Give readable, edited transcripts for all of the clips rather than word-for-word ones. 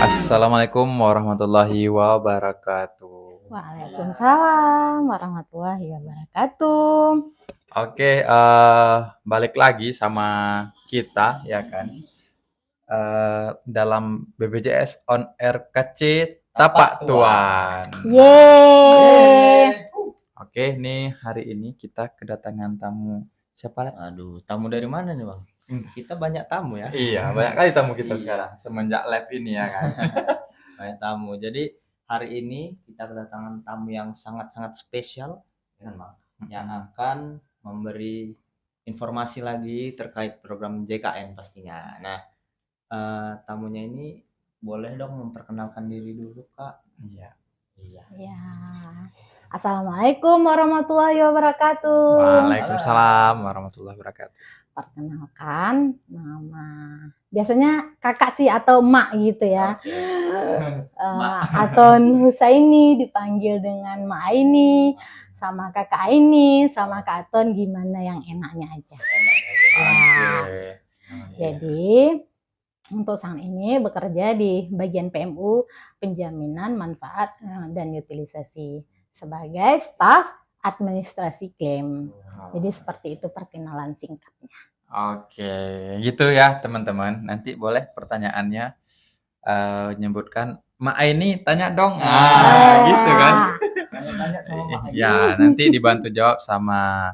Assalamualaikum warahmatullahi wabarakatuh. Waalaikumsalam warahmatullahi wabarakatuh. Oke, balik lagi sama kita ya kan. Dalam BPJS On Air KC Tapak Tuan. Yeay. Oke, nih hari ini kita kedatangan tamu. Siapa? Aduh, tamu dari mana nih Bang? Kita banyak tamu ya. Iya, banyak kali tamu kita sekarang semenjak live ini ya kan. Banyak tamu. Jadi hari ini kita kedatangan tamu yang sangat-sangat spesial ya kan Bang, yang akan memberi informasi lagi terkait program JKN pastinya. Nah, tamunya ini boleh dong memperkenalkan diri dulu Kak. Iya. Ya. Assalamualaikum warahmatullahi wabarakatuh. Waalaikumsalam warahmatullahi wabarakatuh. Perkenalkan nama biasanya kakak sih atau emak gitu ya. Aton Husaini dipanggil dengan Mak Aini, sama kakak Aini, sama Kak Aton gimana yang enaknya aja. Oke. Jadi untuk saat ini bekerja di bagian PMU penjaminan manfaat dan utilisasi sebagai staf administrasi klaim. Jadi seperti itu perkenalan singkatnya. Oke, gitu ya teman-teman. Nanti boleh pertanyaannya nyebutkan Mak Aini tanya dong. Gitu kan. Tanya sama Mak Aini. Ya, nanti dibantu jawab sama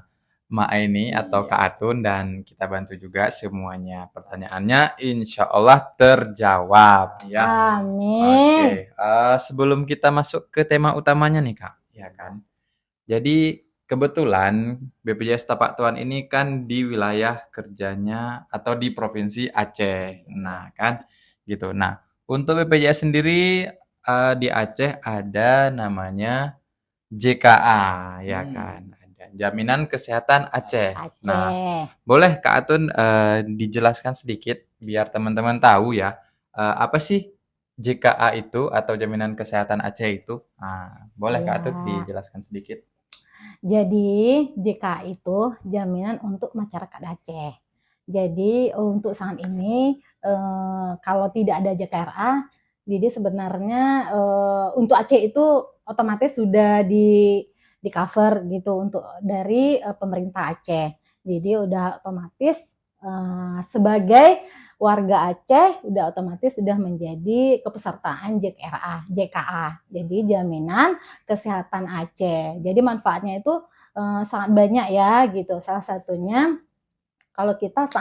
Mak Aini atau Kak Atun dan kita bantu juga semuanya. Pertanyaannya insya Allah terjawab ya. Amin. Oke, sebelum kita masuk ke tema utamanya nih Kak, ya kan. Jadi kebetulan BPJS Tapak Tuan ini kan di wilayah kerjanya atau di Provinsi Aceh. Nah, kan gitu. Nah, untuk BPJS sendiri di Aceh ada namanya JKA ya kan. Ada Jaminan Kesehatan Aceh. Nah, boleh Kak Atun dijelaskan sedikit biar teman-teman tahu ya. Apa sih JKA itu atau Jaminan Kesehatan Aceh itu? Boleh Kak Atun dijelaskan sedikit? Jadi JKA itu jaminan untuk masyarakat Aceh. Jadi untuk saat ini kalau tidak ada JKRA, jadi sebenarnya untuk Aceh itu otomatis sudah di cover gitu untuk dari pemerintah Aceh. Jadi udah otomatis sebagai warga Aceh udah otomatis sudah menjadi kepesertaan JKA. Jadi jaminan kesehatan Aceh. Jadi manfaatnya itu sangat banyak ya gitu. Salah satunya kalau kita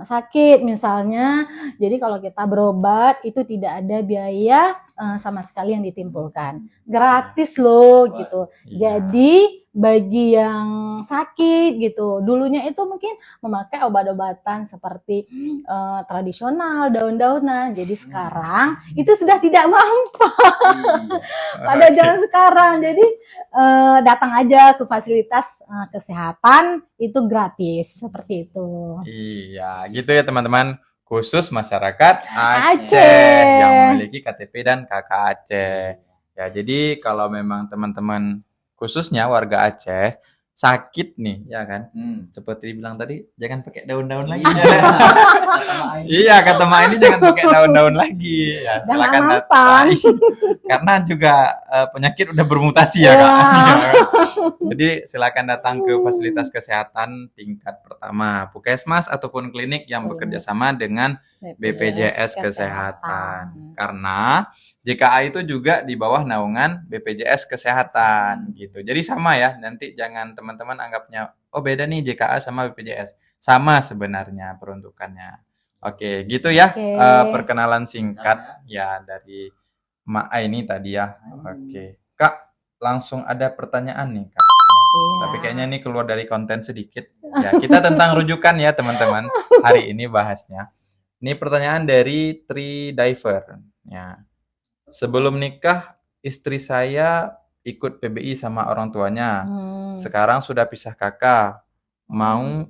sakit misalnya, jadi kalau kita berobat itu tidak ada biaya sama sekali yang ditimbulkan. Gratis loh gitu. Jadi bagi yang sakit gitu, dulunya itu mungkin memakai obat-obatan seperti tradisional, daun-daunan. Jadi sekarang itu sudah tidak mempan pada zaman sekarang. Jadi datang aja ke fasilitas kesehatan itu gratis seperti itu. Iya, gitu ya teman-teman. Khusus masyarakat Aceh yang memiliki KTP dan KK Aceh. Ya, jadi kalau memang teman-teman khususnya warga Aceh sakit nih, ya kan? Seperti dibilang tadi, jangan pakai daun-daun lagi. Iya, kata Mak ini jangan pakai daun-daun lagi. Ya, silakan datang. Karena juga penyakit udah bermutasi ya, Kak. Jadi silakan datang ke fasilitas kesehatan tingkat pertama, puskesmas ataupun klinik yang bekerja sama dengan BPJS Kesehatan. Karena JKA itu juga di bawah naungan BPJS Kesehatan gitu. Jadi sama ya, nanti jangan teman-teman anggapnya oh beda nih JKA sama BPJS. Sama sebenarnya peruntukannya. Oke, gitu ya. Perkenalan singkat ya dari Mak Aini tadi ya. Oke. Kak, langsung ada pertanyaan nih, Kak. Tapi kayaknya ini keluar dari konten sedikit. Ya, kita tentang rujukan ya, teman-teman. Hari ini bahasnya. Ini pertanyaan dari Tri Diver. Ya. Sebelum nikah, istri saya ikut PBI sama orang tuanya. Sekarang sudah pisah kakak. Mau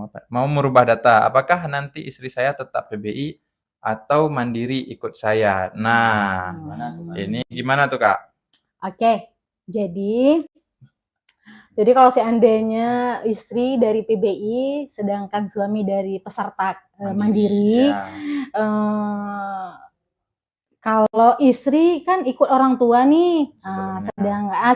apa? Mau merubah data. Apakah nanti istri saya tetap PBI atau mandiri ikut saya? Nah, ini gimana tuh, Kak? Oke. Jadi kalau seandainya istri dari PBI sedangkan suami dari peserta mandiri, Kalau istri kan ikut orang tua nih,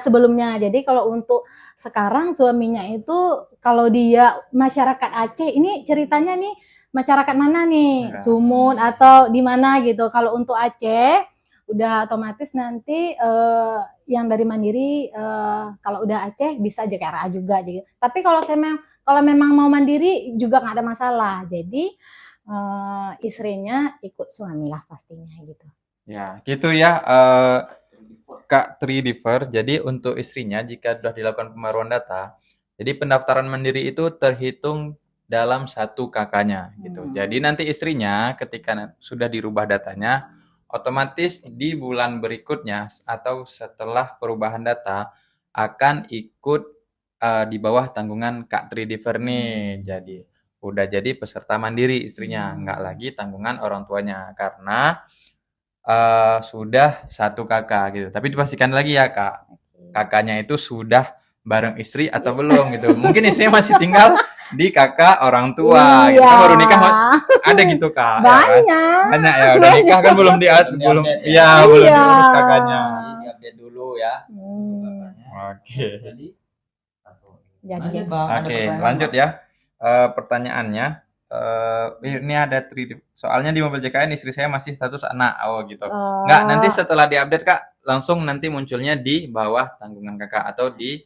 sebelumnya. Jadi kalau untuk sekarang suaminya itu kalau dia masyarakat Aceh, ini ceritanya nih masyarakat mana nih? Sumut atau di mana gitu. Kalau untuk Aceh udah otomatis nanti yang dari Mandiri kalau udah Aceh bisa JKRA juga gitu. Tapi kalau memang mau mandiri juga nggak ada masalah. Jadi istrinya ikut suami lah pastinya gitu. Ya, gitu ya, Kak Tridiver. Jadi untuk istrinya jika sudah dilakukan pembaruan data, jadi pendaftaran mandiri itu terhitung dalam satu kakaknya gitu. Jadi nanti istrinya ketika sudah dirubah datanya, otomatis di bulan berikutnya atau setelah perubahan data akan ikut di bawah tanggungan Kak Tridiver nih. Jadi udah jadi peserta mandiri istrinya, nggak lagi tanggungan orang tuanya karena sudah satu kakak gitu. Tapi dipastikan lagi ya Kak, kakaknya itu sudah bareng istri atau belum gitu. Mungkin istrinya masih tinggal di kakak orang tua gitu. Kan baru nikah ada gitu Kak. Banyak. Banyak ya, udah nikah kan belum belum diurus kakaknya. Diupdate dulu ya. Oke. Jadi Bang, Oke, lanjut ya. Pertanyaannya ini ada soalnya di mobil JKN istri saya masih status anak. Oh gitu. Enggak, nanti setelah diupdate Kak, langsung nanti munculnya di bawah tanggungan Kakak atau di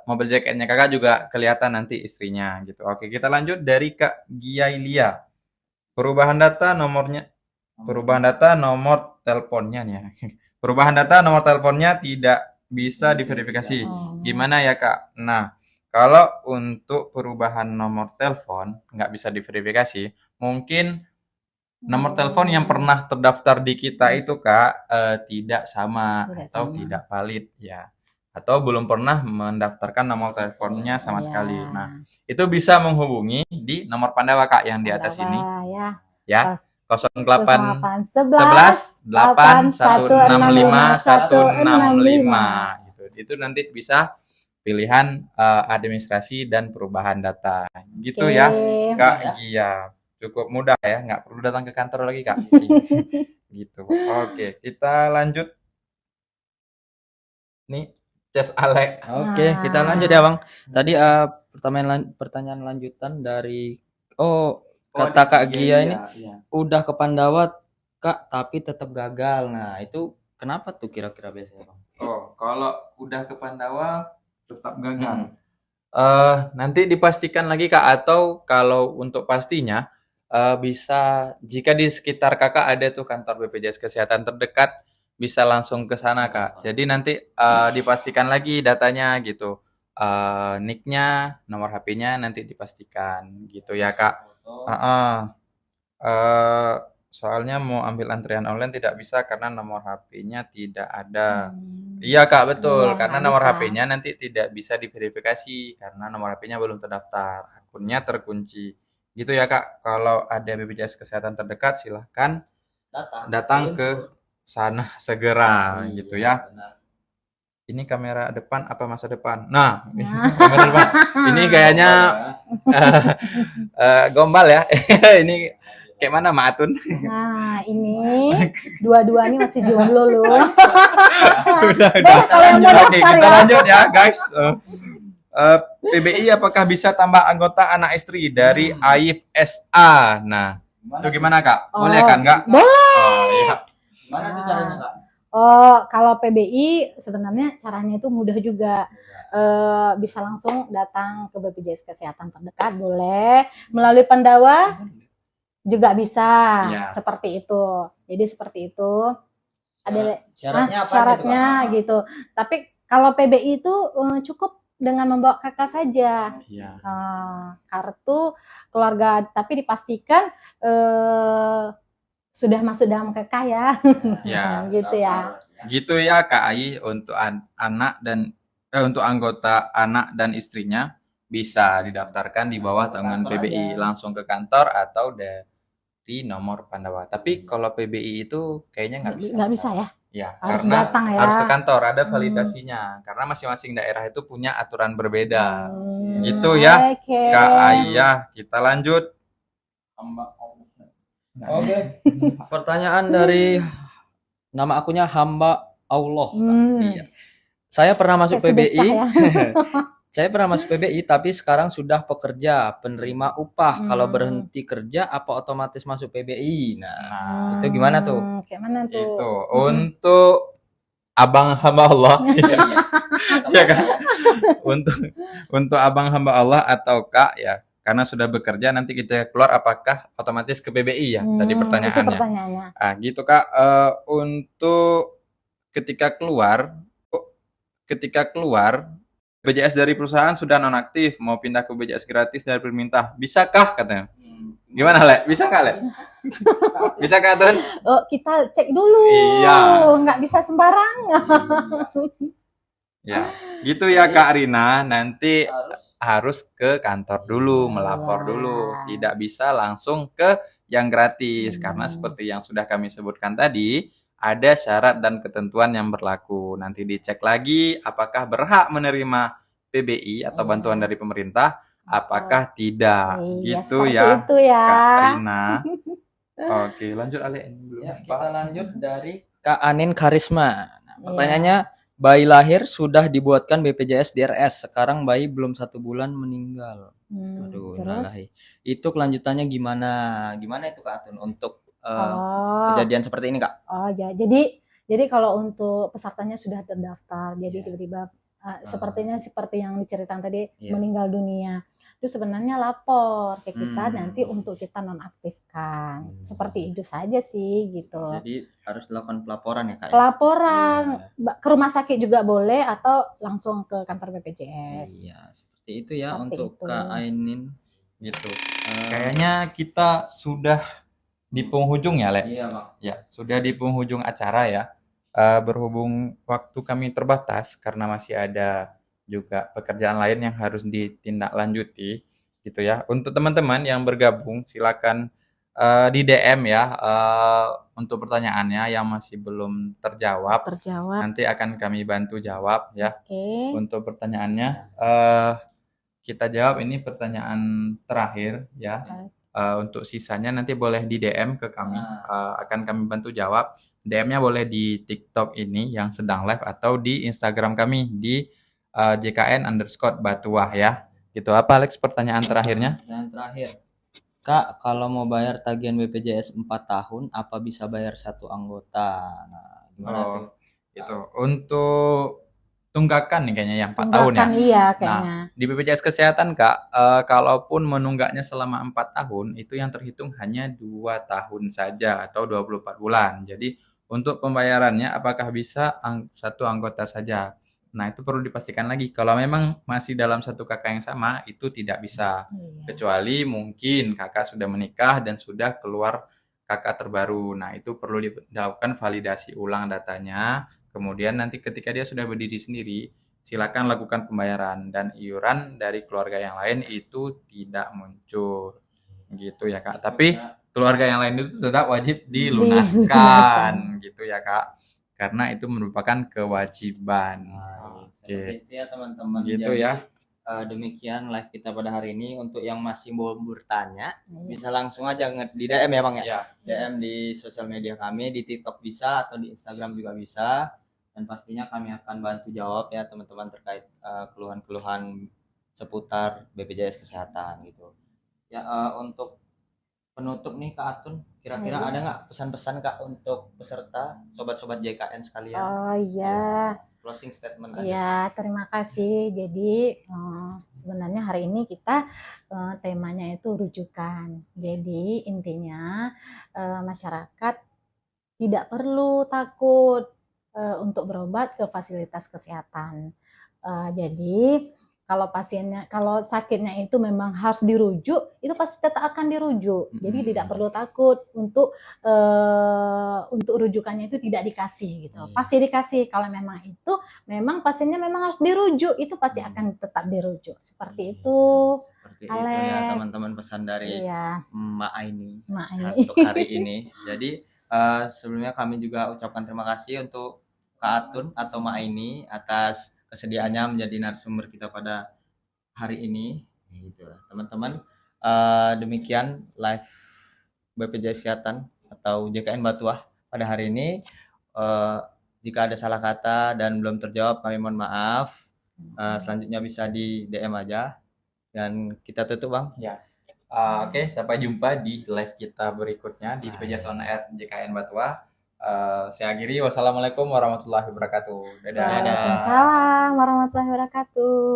mobil JKN-nya Kakak juga kelihatan nanti istrinya gitu. Oke, kita lanjut dari Kak Giailia. Perubahan data nomor teleponnya nih ya. Perubahan data nomor teleponnya tidak bisa diverifikasi. Gimana ya Kak? Nah, kalau untuk perubahan nomor telepon nggak bisa diverifikasi, mungkin nomor telepon yang pernah terdaftar di kita itu Kak tidak sama atau tidak valid ya. Atau belum pernah mendaftarkan nomor teleponnya sama sekali. Nah, itu bisa menghubungi di nomor Pandawa Kak yang di atas ini. Ya. 08 11 8 165 165 gitu. Itu nanti bisa pilihan administrasi dan perubahan data gitu ya Kak Gia. Cukup mudah ya, nggak perlu datang ke kantor lagi Kak. Gitu. Oke, kita lanjut nih Ces Alek. Oke, kita lanjut ya Bang. Tadi pertanyaan lanjutan dari kata Kak Gia ini udah ke Pandawa Kak tapi tetap gagal. Nah itu kenapa tuh kira-kira biasanya Bang? Kalau udah ke Pandawa tetap gagal. Nanti dipastikan lagi Kak, atau kalau untuk pastinya bisa jika di sekitar Kakak ada tuh kantor BPJS Kesehatan terdekat, bisa langsung ke sana Kak. Jadi nanti dipastikan lagi datanya gitu. Nick-nya, nomor HP-nya nanti dipastikan gitu ya Kak. Soalnya mau ambil antrian online tidak bisa karena nomor HP-nya tidak ada. Iya Kak, betul. Karena nomor HP-nya nanti tidak bisa diverifikasi karena nomor HP-nya belum terdaftar. Akunnya terkunci. Gitu ya Kak. Kalau ada BPJS Kesehatan terdekat silahkan datang ke sana segera gitu ya. Ini kamera depan apa masa depan? Nah, kamera depan. Ini kayaknya gombal ya. Ini kayak mana Mak Atun? Nah, ini dua-dua ini masih jomblo loh. Udah. Oke, kita lanjut ya, guys. PBI apakah bisa tambah anggota anak istri dari AIF SA? Nah, itu gimana Kak? Boleh kan Kak? Boleh. Iya. Gimana tuh caranya Kak? Kalau PBI sebenarnya caranya itu mudah juga. Bisa langsung datang ke BPJS Kesehatan terdekat, boleh melalui Pandawa juga bisa seperti itu. Jadi seperti itu. Ada syaratnya gitu. Tapi kalau PBI itu cukup dengan membawa kakak saja. Kartu keluarga, tapi dipastikan sudah masuk dalam KK ya. Gitu ya. Gitu ya Kak Ai, untuk anak dan untuk anggota anak dan istrinya bisa didaftarkan di bawah tanggungan PBI langsung ke kantor atau dari nomor Pandawa. Tapi kalau PBI itu kayaknya nggak bisa ya. Ya, harus karena datang ya. Harus ke kantor, ada validasinya. Karena masing-masing daerah itu punya aturan berbeda. Gitu ya Kak Ai ya. Kita lanjut. Oke. Pertanyaan dari nama akunnya hamba Allah. Iya. Saya pernah masuk Kayak sedekah PBI. ya. Saya pernah masuk PBI tapi sekarang sudah pekerja, penerima upah. Kalau berhenti kerja apa otomatis masuk PBI? Nah, itu gimana tuh? Kayak mana tuh? Itu untuk abang hamba Allah. Ya kan? Untuk abang hamba Allah atau Kak ya, karena sudah bekerja nanti kita keluar apakah otomatis ke PBI ya? Tadi Itu pertanyaannya. pertanyaannya. Ah, gitu Kak. Untuk ketika keluar BPJS dari perusahaan sudah nonaktif, mau pindah ke BPJS gratis dari pemerintah, bisakah katanya? Gimana Le? Bisa nggak Le? Bisa Kak Tun? Oh, kita cek dulu. Iya. Nggak bisa sembarang. Ya, gitu ya Kak Rina. Nanti harus ke kantor dulu, melapor dulu. Tidak bisa langsung ke yang gratis karena seperti yang sudah kami sebutkan tadi, ada syarat dan ketentuan yang berlaku. Nanti dicek lagi apakah berhak menerima PBI atau bantuan dari pemerintah, apakah tidak. Iya, Gitu seperti ya, itu ya. Kak Rina. Oke, lanjut Ale. Ya, kita lanjut dari Kak Anin Karisma. Nah, pertanyaannya, bayi lahir sudah dibuatkan BPJS DRS, sekarang bayi belum 1 bulan meninggal. Aduh, Terus? innalillahi. Itu kelanjutannya gimana? Gimana itu Kak Atun untuk kejadian seperti ini Kak? Oh ya, jadi kalau untuk pesertanya sudah terdaftar, jadi tiba-tiba seperti yang diceritakan tadi meninggal dunia, itu sebenarnya lapor ke kita nanti untuk kita nonaktifkan. Seperti itu saja sih gitu. Jadi harus dilakukan pelaporan ya Kak? Pelaporan ke rumah sakit juga boleh atau langsung ke kantor BPJS. Iya, seperti itu ya Seperti untuk itu. Kak Ainin gitu. Kayaknya kita sudah di penghujung ya, Le? Iya, Bang. Ya, sudah di penghujung acara ya. Berhubung waktu kami terbatas karena masih ada juga pekerjaan lain yang harus ditindaklanjuti gitu ya. Untuk teman-teman yang bergabung silakan di DM ya untuk pertanyaannya yang masih belum terjawab. Nanti akan kami bantu jawab ya. Untuk pertanyaannya kita jawab ini pertanyaan terakhir ya. Untuk sisanya nanti boleh di DM ke kami, akan kami bantu jawab. DM-nya boleh di TikTok ini yang sedang live atau di Instagram kami di JKN_Batuah ya. Gitu. Apa Alex pertanyaan terakhirnya? Pertanyaan terakhir. Kak, kalau mau bayar tagihan BPJS 4 tahun, apa bisa bayar 1 anggota? Nah, gimana tuh? Itu untuk tunggakan nih kayaknya yang 4 tahun ya. Iya, kayaknya. Nah, di BPJS Kesehatan Kak, kalaupun menunggaknya selama 4 tahun, itu yang terhitung hanya 2 tahun saja atau 24 bulan. Jadi untuk pembayarannya apakah bisa satu anggota saja? Nah, itu perlu dipastikan lagi. Kalau memang masih dalam satu kakak yang sama, itu tidak bisa. Kecuali mungkin kakak sudah menikah dan sudah keluar kakak terbaru. Nah, itu perlu dilakukan validasi ulang datanya. Kemudian nanti ketika dia sudah berdiri sendiri, silakan lakukan pembayaran dan iuran dari keluarga yang lain itu tidak muncul. Gitu ya Kak. Tapi keluarga yang lain itu tetap wajib dilunaskan gitu ya Kak. Karena itu merupakan kewajiban. Oke. Itu ya teman-teman. Gitu ya. Demikian live kita pada hari ini. Untuk yang masih mau bertanya, bisa langsung aja di DM ya Bang ya. DM di sosial media kami, di TikTok bisa atau di Instagram juga bisa. Dan pastinya kami akan bantu jawab ya teman-teman terkait keluhan-keluhan seputar BPJS Kesehatan gitu. Ya untuk penutup nih Kak Atun, kira-kira ada nggak pesan-pesan Kak untuk peserta, sobat-sobat JKN sekalian? Oh iya. Closing statement aja. Ya, terima kasih. Jadi sebenarnya hari ini kita temanya itu rujukan. Jadi intinya masyarakat tidak perlu takut untuk berobat ke fasilitas kesehatan. Jadi kalau sakitnya itu memang harus dirujuk, itu pasti tetap akan dirujuk. Jadi tidak perlu takut untuk rujukannya itu tidak dikasih gitu. Pasti dikasih. Kalau memang pasiennya memang harus dirujuk, itu pasti akan tetap dirujuk. Seperti itu. Seperti itu ya teman-teman pesan dari Mbak Aini untuk hari ini. Jadi sebelumnya kami juga ucapkan terima kasih untuk Kak Atun atau Mbak Aini atas kesediaannya menjadi narasumber kita pada hari ini. Gitu teman-teman. Demikian live BPJS Kesehatan atau JKN Batuah pada hari ini. Jika ada salah kata dan belum terjawab, kami mohon maaf. Selanjutnya bisa di DM aja. Dan kita tutup, Bang. Ya. Oke, sampai jumpa di live kita berikutnya di PJS On Air JKN Batuah. Saya akhiri. Wassalamualaikum warahmatullahi wabarakatuh. Dadah. Waalaikumsalam warahmatullahi wabarakatuh.